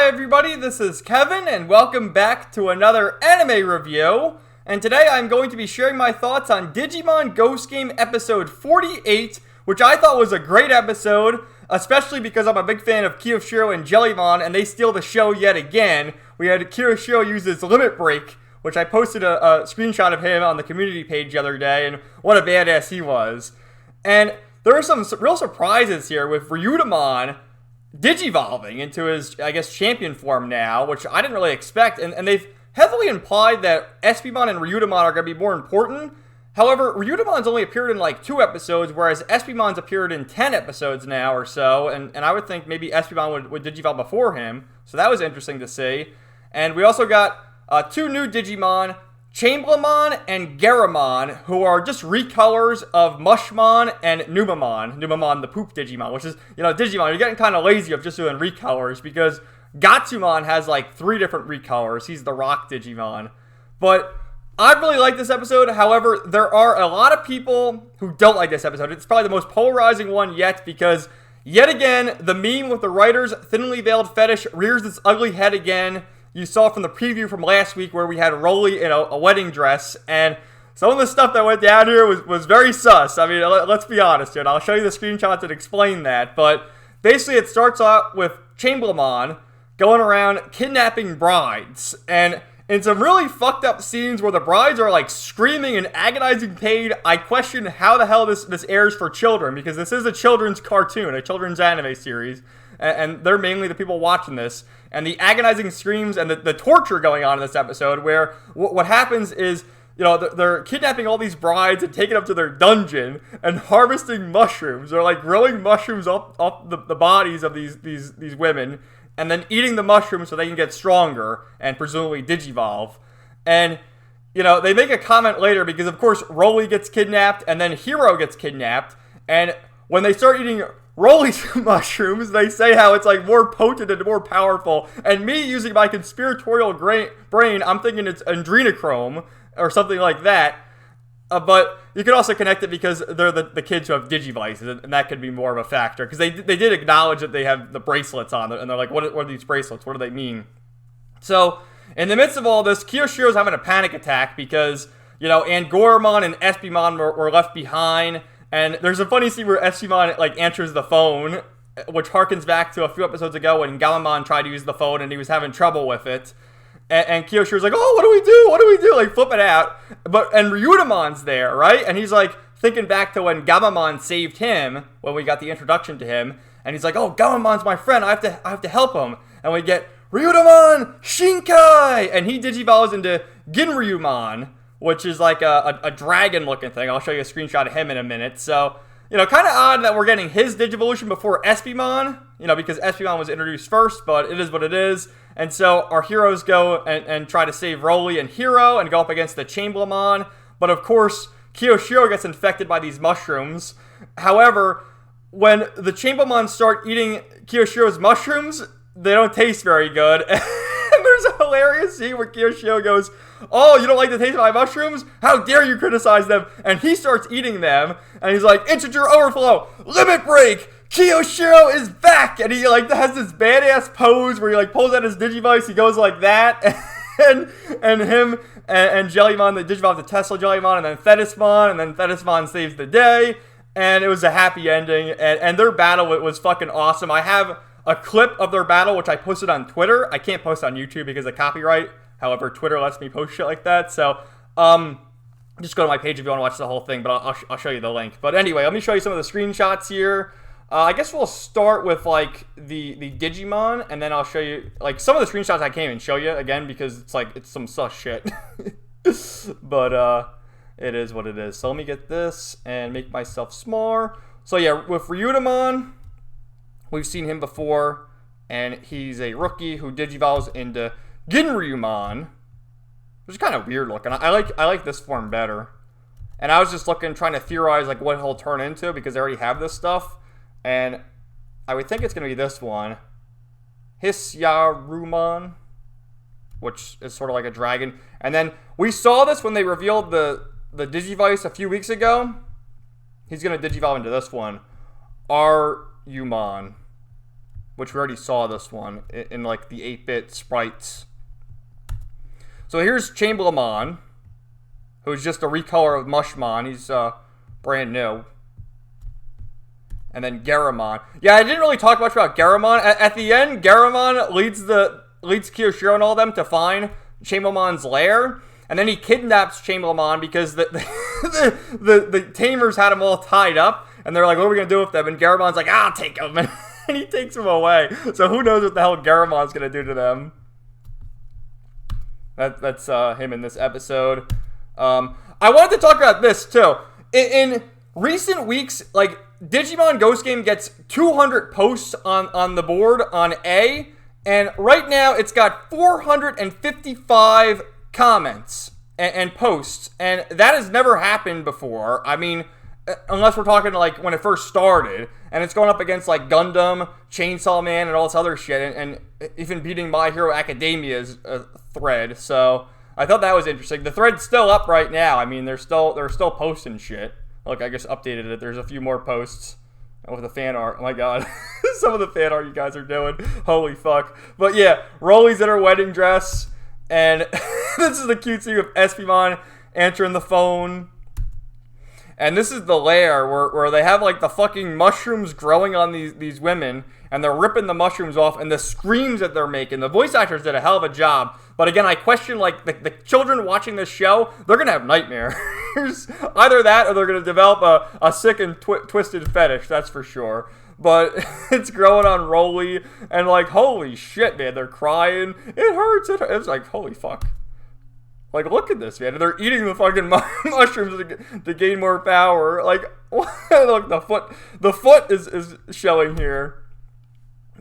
Hi everybody, this is Kevin, and welcome back to another anime review. And today I'm going to be sharing my thoughts on Digimon Ghost Game episode 48, which I thought was a great episode, especially because I'm a big fan of Kiyoshiro and Jellymon, and they steal the show yet again. We had Kiyoshiro use his limit break, which I posted a screenshot of him on the community page the other day, and what a badass he was. And there were some real surprises here with Ryutamon digivolving into his, I guess, champion form now, which I didn't really expect, and they've heavily implied that Espimon and Ryutamon are going to be more important. However, Ryutamon's only appeared in like 2 episodes, whereas Espimon's appeared in 10 episodes now or so, and I would think maybe Espimon would digivolve before him, so that was interesting to see. And we also got 2 new Digimon, Chamblamon and Garamon, who are just recolors of Mushmon and Numamon. Numamon, the poop Digimon, which is, Digimon, you're getting kind of lazy of just doing recolors, because Gatsumon has like 3 different recolors. He's the rock Digimon. But I really like this episode. However, there are a lot of people who don't like this episode. It's probably the most polarizing one yet, because yet again, the meme with the writer's thinly veiled fetish rears its ugly head again. You saw from the preview from last week where we had Rolly in a wedding dress, and some of the stuff that went down here was very sus. I mean, let's be honest here, and I'll show you the screenshots that explain that, but basically it starts out with Chamblamon going around kidnapping brides, and in some really fucked up scenes where the brides are like screaming in agonizing pain, I question how the hell this airs for children, because this is a children's cartoon, a children's anime series, and they're mainly the people watching this. And the agonizing screams and the torture going on in this episode, where what happens is, they're kidnapping all these brides and taking them to their dungeon and harvesting mushrooms. They're like growing mushrooms up the bodies of these women, and then eating the mushrooms so they can get stronger and presumably digivolve. And they make a comment later, because of course Rolly gets kidnapped and then Hero gets kidnapped, and when they start eating Rolly's mushrooms, they say how it's like more potent and more powerful, and me using my conspiratorial brain, I'm thinking it's adrenochrome or something like that. But you can also connect it because they're the kids who have digivices, and that could be more of a factor, because they did acknowledge that they have the bracelets on, and they're like, what are these bracelets? What do they mean? So in the midst of all this, Kiyoshiro's having a panic attack because Angoramon and Espimon were left behind. And there's a funny scene where Espimon answers the phone, which harkens back to a few episodes ago when Gamamon tried to use the phone and he was having trouble with it. And Kiyoshiro's like, oh, what do we do? What do we do? Like, flip it out. And Ryutamon's there, right? And he's like thinking back to when Gamamon saved him, when we got the introduction to him. And he's like, oh, Gamamon's my friend. I have to help him. And we get Ryutamon Shinkai! And he digivolves into Ginryumon, which is like a dragon-looking thing. I'll show you a screenshot of him in a minute. So, kind of odd that we're getting his Digivolution before Espimon, because Espimon was introduced first, but it is what it is. And so our heroes go and try to save Rolly and Hero and go up against the Chamblamon. But of course, Kiyoshiro gets infected by these mushrooms. However, when the Chamblamon start eating Kiyoshiro's mushrooms, they don't taste very good. There's a hilarious scene where Kiyoshiro goes, oh, you don't like the taste of my mushrooms? How dare you criticize them? And he starts eating them, and he's like, integer overflow, limit break, Kiyoshiro is back! And he has this badass pose where he pulls out his Digivice, he goes like that, and him and Jellymon, they digivolve to Tesla Jellymon, and then Thetismon, and then Thetismon saves the day, and it was a happy ending, and their battle was fucking awesome. I have a clip of their battle, which I posted on Twitter. I can't post on YouTube because of copyright. However, Twitter lets me post shit like that. So, just go to my page if you want to watch the whole thing, but I'll show you the link. But anyway, let me show you some of the screenshots here. I guess we'll start with, the Digimon, and then I'll show you, some of the screenshots I can't even show you, again, because it's some sus shit. But, it is what it is. So let me get this and make myself smaller. So yeah, with Ryutamon, we've seen him before, and he's a rookie who digivolves into Ginryumon, which is kind of weird looking. I like this form better. And I was just trying to theorize what he'll turn into, because I already have this stuff. And I would think it's going to be this one. Hisyarumon, which is sort of like a dragon. And then we saw this when they revealed the Digivice a few weeks ago. He's going to digivolve into this one. Arumon, which we already saw this one in like the 8-bit sprites. So here's Chamberlain, who's just a recolor of Mushmon. He's brand new. And then Garamon. Yeah, I didn't really talk much about Garamon. At the end, Garamon leads Kiyoshiro and all them to find Chamberlain's lair. And then he kidnaps Chamberlain because the tamers had him all tied up. And they're like, what are we going to do with them? And Garamon's like, I'll take them. And he takes them away. So who knows what the hell Garamon's going to do to them. That's him in this episode. I wanted to talk about this, too. In recent weeks, like, Digimon Ghost Game gets 200 posts on the board on A. And right now, it's got 455 comments and posts, and that has never happened before. I mean, unless we're talking like when it first started, and it's going up against like Gundam, Chainsaw Man, and all this other shit, and even beating My Hero Academia's thread. So I thought that was interesting. The thread's still up right now. I mean, they're still posting shit. Look, I just updated it. There's a few more posts with the fan art. Oh my god, some of the fan art you guys are doing. Holy fuck! But yeah, Rolly's in her wedding dress. And this is the cute scene of Espimon answering the phone. And this is the lair where they have like the fucking mushrooms growing on these women. And they're ripping the mushrooms off. And the screams that they're making. The voice actors did a hell of a job. But again, I question like the children watching this show. They're going to have nightmares. Either that or they're going to develop a sick and twisted fetish. That's for sure. But it's growing on Rolly, and like, holy shit, man, they're crying. It hurts. It's like, holy fuck. Like, look at this, man. They're eating the fucking mushrooms to gain more power. Like, look, the foot is showing here.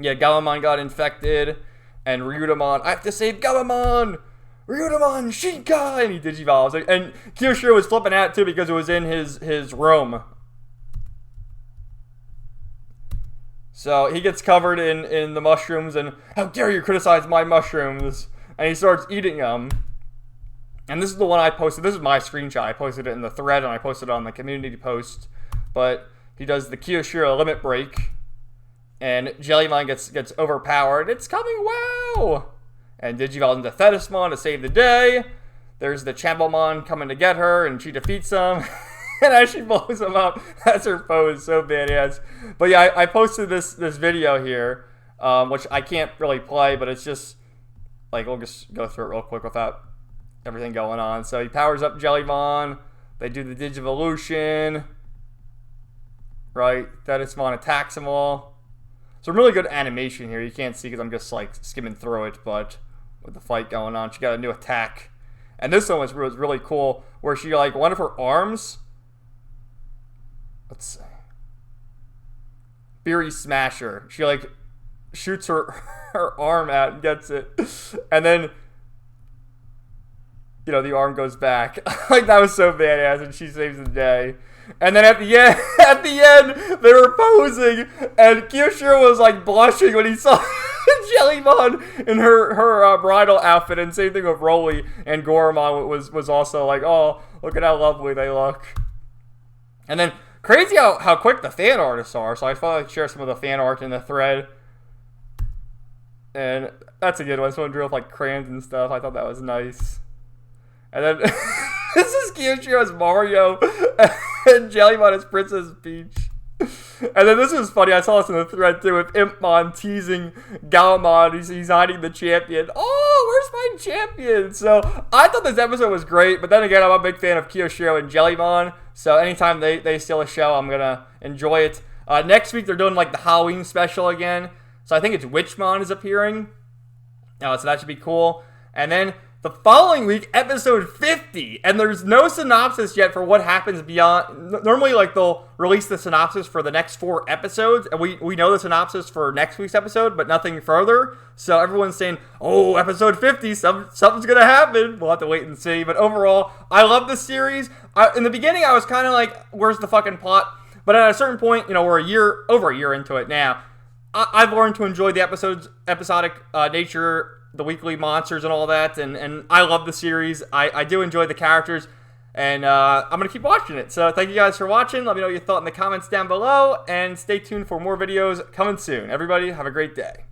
Yeah, Galamon got infected, and Ryudomon, I have to save Galamon! Ryudomon, Shinkai! And he digivolves. And Kiyoshiro was flipping out, too, because it was in his room. So he gets covered in the mushrooms, and how dare you criticize my mushrooms? And he starts eating them. And this is the one I posted. This is my screenshot. I posted it in the thread, and I posted it on the community post. But he does the Kiyoshiro limit break, and Jellymon gets overpowered. It's coming, wow! And Digivolves into Thetismon to save the day. There's the Chamberlain coming to get her, and she defeats him. And as she blows him up, that's her pose, so badass. But yeah, I posted this video here, which I can't really play, but it's just, like, we'll just go through it real quick without everything going on. So he powers up Jellymon, they do the Digivolution, right? Thetismon attacks them all. Some really good animation here. You can't see because I'm just, like, skimming through it, but with the fight going on, she got a new attack. And this one was really cool, where she, like, one of her arms... Let's see. Beery Smasher. She, like, shoots her arm out and gets it. And then, you know, the arm goes back. Like, that was so badass, and she saves the day. And then at the end, they were posing, and Kiyoshiro was, like, blushing when he saw Jellymon in her bridal outfit, and same thing with Rolly, and Goramon was also like, oh, look at how lovely they look. And then, crazy how quick the fan artists are, so I thought I'd share some of the fan art in the thread. And that's a good one. Someone drew up like crayons and stuff. I thought that was nice. And then this is Kiyoshiro as Mario and Jellymon as Princess Peach. And then this was funny. I saw this in the thread too with Impmon teasing Galamon. He's hiding the champion. Oh, where's my champion? So I thought this episode was great. But then again, I'm a big fan of Kiyoshiro and Jellymon. So anytime they steal a show, I'm going to enjoy it. Next week, they're doing like the Halloween special again. So I think it's Witchmon is appearing. So that should be cool. And then the following week, episode 50, and there's no synopsis yet for what happens beyond. Normally, like, they'll release the synopsis for the next 4 episodes, and we know the synopsis for next week's episode, but nothing further. So everyone's saying, oh, episode 50, something's gonna happen. We'll have to wait and see. But overall, I love this series. In the beginning, I was kind of like, where's the fucking plot? But at a certain point, you know, we're over a year into it now. I've learned to enjoy the episodic nature, the weekly monsters and all that, and I love the series. I do enjoy the characters. And I'm going to keep watching it. So thank you guys for watching. Let me know what you thought in the comments down below. And stay tuned for more videos coming soon. Everybody, have a great day.